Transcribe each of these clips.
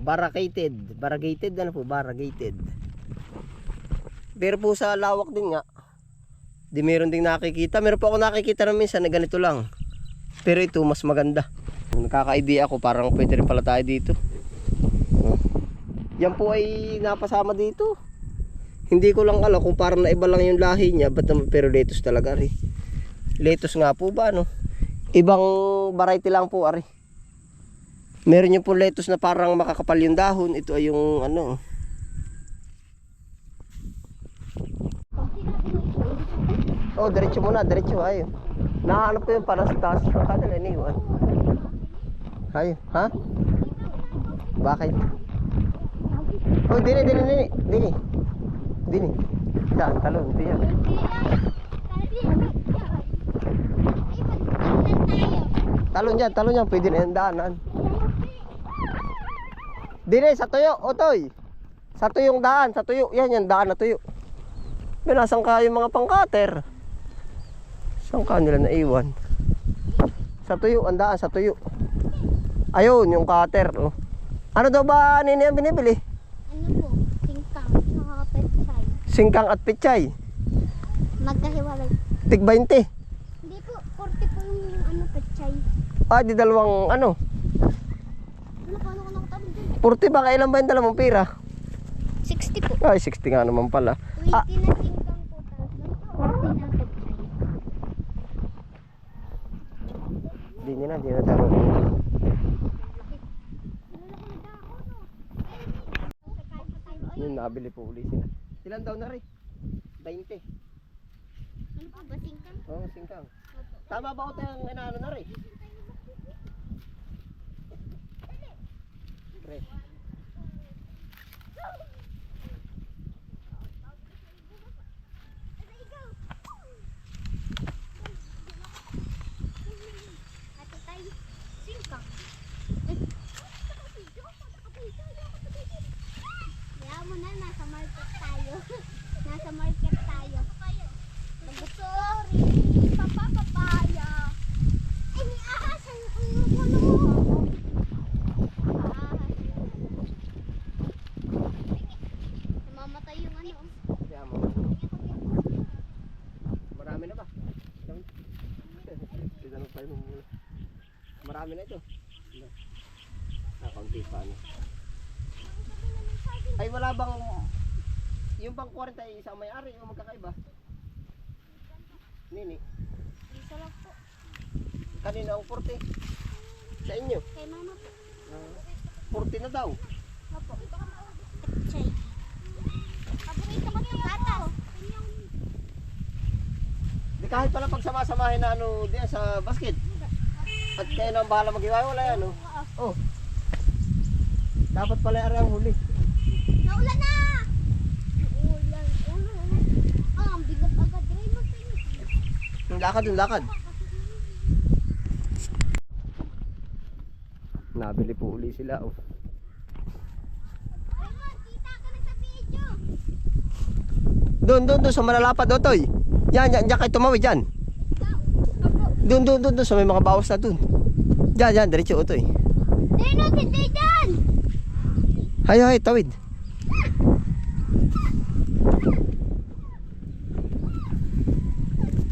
Variegated ano po, variegated. Pero po sa lawak din nga, di meron ding nakikita. Meron po ako nakikita na minsan na ganito lang. Pero ito mas maganda. Nakaka-idea ako, parang pwede rin pala tayo dito. Yan po ay napasama dito. Hindi ko lang alam kung parang naiba lang yung lahi niya, pero lettuce talaga rin. Lettuce nga po ba no? Ibang variety lang po ari. Meron yung po lettuce na parang makakapal yung dahon. Ito ay yung ano. Oh, diretso muna, diretso ayo. Nahanap ko yung parang sa taas ng kanila iniwan. Ayo, ha? Bakit? Oh, dini. Diyan, talon, diyan. Talon dyan, pwede na yung daanan. Dini, sa tuyo, otoy. Sa tuyong daan, sa tuyo. Yan, yung daan na tuyo. Binasan ka yung mga pangkater. Saan ka nila naiwan? Sa tuyo, ang daan, sa tuyo. Ayun, yung cutter. Oh. Ano daw ba nini ang binibili? Ano po? Singkang. Nakakapetsay. Singkang at pichay. Magkahiwalay. Tig 20. Hindi po. 40 po yung ano, petsay. Ah, di dalawang ano. Ano paano ko nakatabi dun? 40 ba? Kailan ba yung dalawang pira? 60 po. Ay, 60 nga naman pala. 20 na singkang po. Tapos 40 na petsay. Di na taro. Yun, nabili po uli sila. Ilan daw na rin? 20. Ano po ba? Singkang? Oo, oh, singkang. Tama ba ito yung inaano na rin? Pre. Ate tayo. Singkang. Kaya mo na, nasa market tayo. Nasa market tayo. Sorry, papapapaya. Ay, ahasan ang puno. Namamatay yung ano. Kaya mo. Marami na ba? Titanong tayo muna. Marami na ito. Kaunti pa ano. Ay wala bang yung bang 40 ay isang may-ari o magkakaiba? Nini. Isa lang po. Kanina ang 40. Sa inyo. Kay mama po. 40 na daw. Opo. Chay. Paborito ko yung gatas. Di kahit pala pagsama-samahin na ano diyan sa basket. At kayo na ang bahala mag-iway, wala yan oh. Oh. Dapat pala ari ang huli. Naulan na! Naulan. Ang bigat agad rin mo. Yung lakad. Nabili po uli sila oh. Raymond, kita ka na sa video. Doon sa malalapad oh toy. Yan kayo tumawid dyan. Doon sa may mga bawas na doon. Diyan, diretso oh toy. Nino, hindi dyan! Hay, tawid.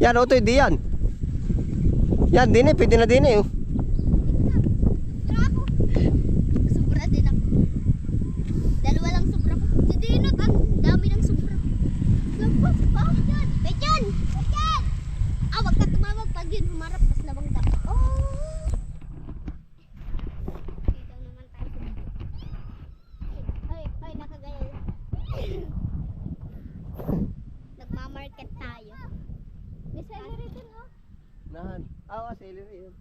Yan oh toy, di yan. Yan din pwede na din oh. Sobra din ako. Dalawa lang sobra ko. Si Dinot, ang dami ng sobra. Lampas pa. Pejan! Wag ka tumawag pag yun humarap. Pas labang dapat. Oh! Dito naman tayo. Ay, nakagaya. Nagmamarket tayo. May celery din, oh. Nahan. Celery yun.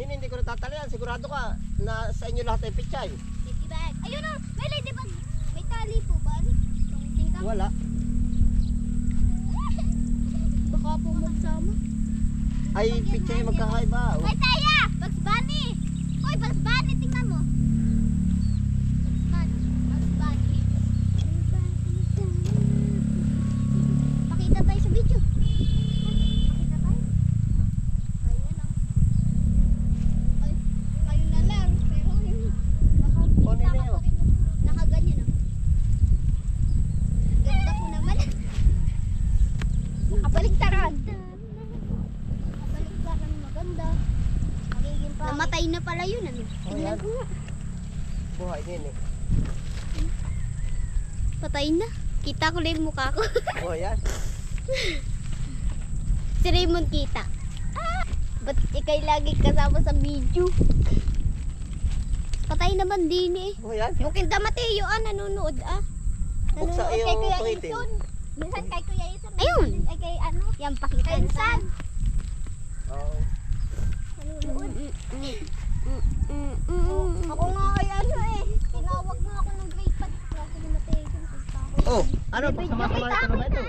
Hindi ko natatalian. Sigurado ka na sa inyo lahat ay pichay. Safety bag. Ayun o, may ladybug. May tali po ba? Tungting ka. Wala. Baka po magsama. Ay, pichay magkakaiba. Oh. Ay, Taya! Bugs Bunny! Uy, Bugs Bunny, tingnan mo. Bugs Bunny. Bugs Bunny. Pakita tayo sa video. Pakita tayo. Ayan lang. Ay, kayo na lang. Pero yun. Baka Kunin na yun. nakaganyan ah. Ganda ko naman. Nakabaligtaran. Nakabaligtaran maganda. Magiging pa. Namatay na pala yun ano. Oh, Tingnan yan. ko nga. Buhay din eh. Patay na. Kita ko lang yung mukha ko. Oh, yan. Si Raymond kita. Ba't ikay lagi kasama sa video? Patay naman din eh. Oh, yan. Yung Kinda Mateo nanonood ah. Buksa Nanonood yung kay Kuya pakitin. Ison. Minsan kay Kuya Ison. Ayun. Ay kay ano? Yan pakita. Minsan. Oh. Nanonood. Ako nga kay ano eh. Tinawag nga ako ng grade 5. Kasi ni Mateo. Oh, ano? Sama-sama ito na ba ito?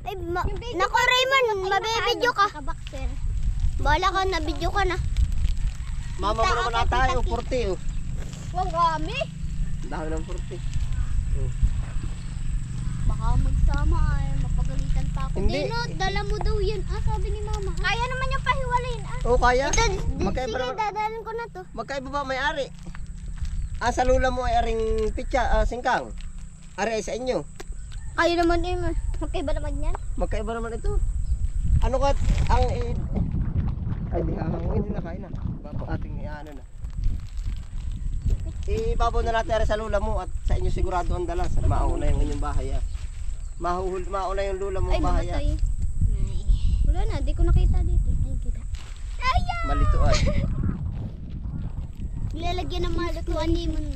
Ay, nako Raymond, mabibidyo ka. Bala ka, nabidyo ka na. Mama mo naman ata yung 40 oh. Wag kami. Dami ng 40. Baka magsama ay mapagalitan pa ako. Hindi. Dino, dala mo daw yan. Ah, sabi ni mama. Kaya naman yung pahiwalayin. Ah. Oh, kaya? Ito, Magkaiba sige, naman. dadalhin ko na to. Magkaiba ba may-ari? Sa lula mo ay aring pitya, singkang. Ari ay sa inyo. Kaya naman eh, magkaiba naman yan. Magkaiba naman ito. Ano ka, ang ay di hindi na kain na. Bago ating ano na. Ibabaw na natin ari sa lula mo at sa inyo sigurado ang dala. Mauna yung inyong bahay. Mauna yung lula mong Ay, bahay. namatay. Wala na, di ko nakita dito. Ay, kita. Malituan. Nilalagyan ng mga lutuan ni Mon.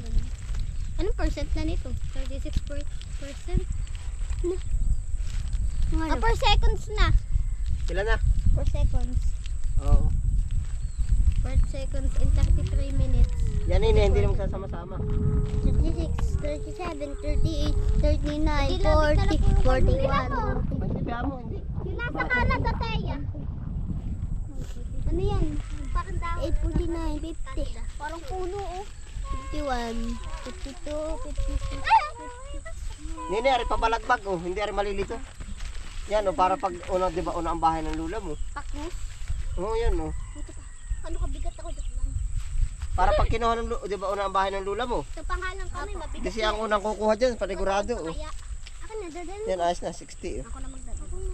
Anong percent na nito? 36%? Na. Per seconds na. Ilan na? Per seconds. Oo. Per seconds in 33 minutes. Yan hindi naman sasama-sama. 36, 37, 38, 39, 40, 41. Hindi ba mo? Hindi. Yung nasa kanan sa Teya. Ano yan? Parang daw. 849, 50. Parang puno oh. 51, 52, 53. Nini, ari pabalagbag oh. Hindi ari malilito. Yan oh, para pag una, di ba, una ang bahay ng lula mo. Paknes. Oo, yan oh. Ito pa. Ano kabigat ako dito lang. Para pag kinuha ng di ba, una ang bahay ng lula mo. Sa pangalan kami, mabigat. Kasi ang unang kukuha dyan, panigurado oh. Kaya, ako na, dadalhin. Yan, ayos na, 60 oh. Ako na magdadalhin.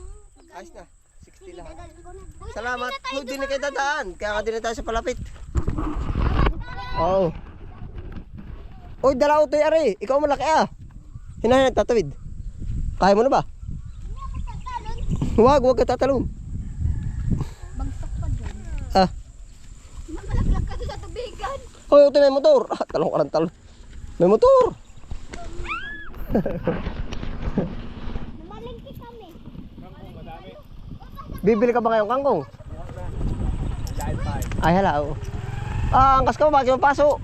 Ayos na, 60 lang. Dadalhin ko na. Salamat. Oh, di na kayo dadaan. Kaya nga din na tayo sa palapit. Oo. Oy, dala utoy ari. Ikaw malaki ah. Hinahanap tatawid. Kaya mo na ba? Wag ka tatalon. Bagsak pa dyan. Ah. Malaglag ka sa tubigan. Hoy, utoy may motor. Talong ka ng talon. May motor. Namalingki kami. Bibili ka ba ngayong kangkong? Ay, hala. Oo. Angkas ka ba? Bakit mo paso?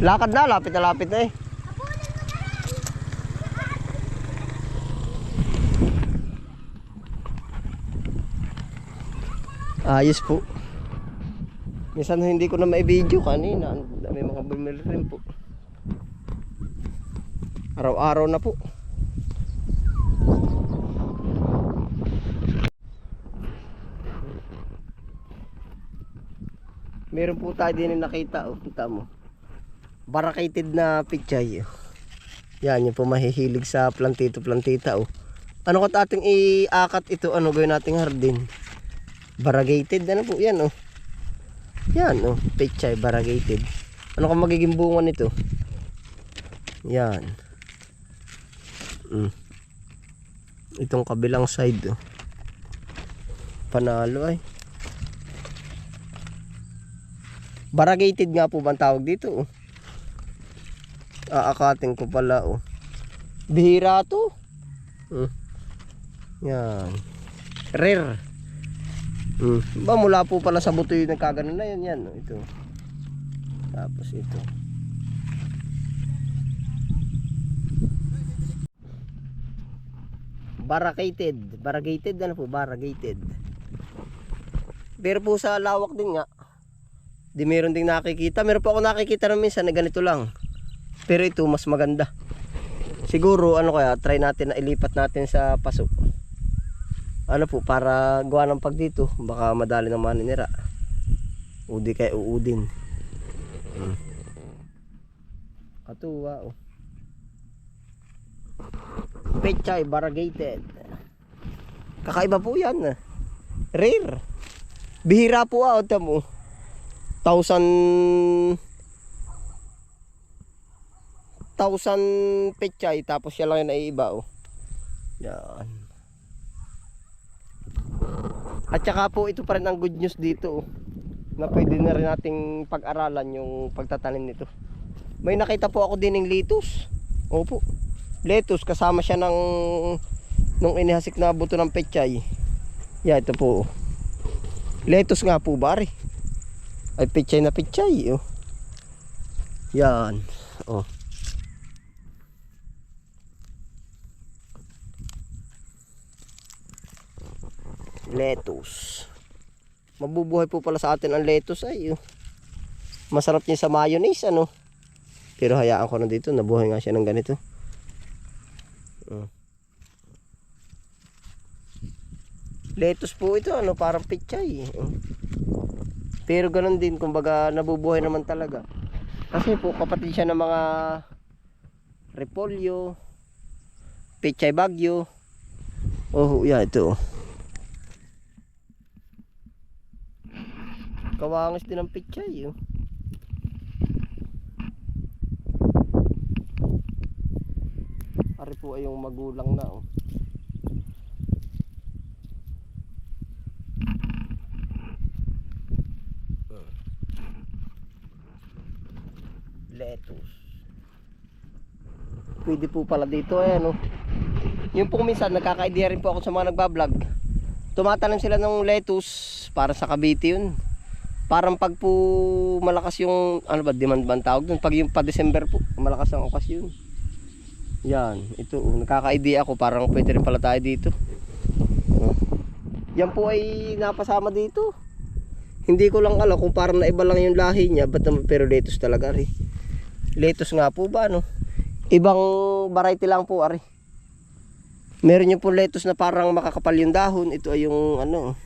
Lakad na. Lapit na eh. Ayos po. Minsan hindi ko na mai-video kanina. May mga bumili rin po. Araw-araw na po. Meron po tayo din nakita. Oh, kita mo. Barakated na pichay. Oh. Yan, yung po mahihilig sa plantita. Oh. Ano ko ating iakat ito? Ano gawin nating hardin? Variegated, ano po yan oh. Yan oh, pechay variegated. Ano kung magiging bunga nito? Yan. Itong kabilang side oh. Panalo ay. Variegated nga po ba ang tawag dito oh. Aakatin ko pala oh. Bihira to. Yan. Rare. Ba mula po pala sa buto yung nagkaganon na yun yan. Ito. Tapos ito. Variegated ano po, variegated. Pero po sa lawak din nga, di meron ding nakikita. Meron po ako nakikita na minsan na ganito lang. Pero ito mas maganda. Siguro ano kaya, try natin na ilipat natin sa paso. Ano po, para gawa ng pag dito, baka madali ng maninira. Udi kaya uudin. Katuwa oh. Pechay variegated. Kakaiba po yan. Rare. Bihira po mo. 1,000 pechay tapos siya lang yung naiiba oh. Yan. At saka po ito pa rin ang good news dito oh, na pwede na rin nating pag-aralan yung pagtatanim nito. May nakita po ako din ng lettuce. Opo. Lettuce kasama siya ng nung inihasik na buto ng pechay. Yeah, ito po. Lettuce nga po bari. Ay pechay na pechay oh. Yan. Oh. Lettuce. Mabubuhay po pala sa atin ang lettuce ay oh. Masarap niya sa mayonnaise ano. Pero hayaan ko na dito, nabuhay nga siya ng ganito. Lettuce po ito ano, parang pechay. Pero ganun din, kumbaga nabubuhay naman talaga. Kasi po kapatid siya ng mga repolyo, pechay bagyo. Oh, yeah, ito. Kawangis din ng pechay oh. Ari po ay yung magulang na oh. Lettuce. Pwede po pala dito ayan oh. Yung po minsan nagkaka-idea rin po ako sa mga nagbablog. Tumatanim sila ng lettuce para sa Cavite yun. Parang pag po malakas yung ano ba demand ba ang tawag dun, pag yung pa December po malakas ang okasyon. Yan, ito oh, nagkaka-idea ako parang pwede rin pala tayo dito. Yan po ay napasama dito. Hindi ko lang alam kung parang naiba lang yung lahi niya, pero lettuce talaga rin. Lettuce nga po ba no? Ibang variety lang po ari. Meron yung po lettuce na parang makakapal yung dahon. Ito ay yung ano.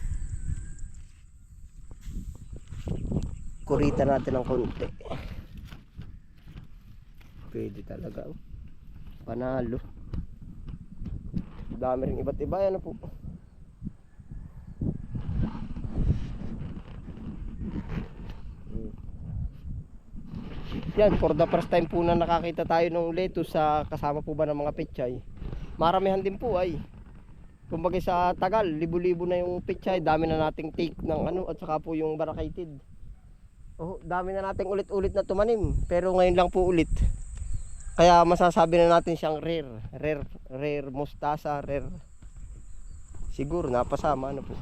Kurita natin ng konti. Pwede talaga oh. Panalo. Dami rin iba't iba yan po. Yan, for the first time po na nakakita tayo ng lettuce sa kasama po ba ng mga pechay. Maramihan din po ay. Kumbaga sa Tagal, libo-libo na yung pechay. Dami na nating take ng ano at saka po yung variegated. Oh, dami na nating ulit-ulit na tumanim. Pero ngayon lang po ulit. Kaya masasabi na natin siyang rare mustasa, rare. Siguro napasama ano po.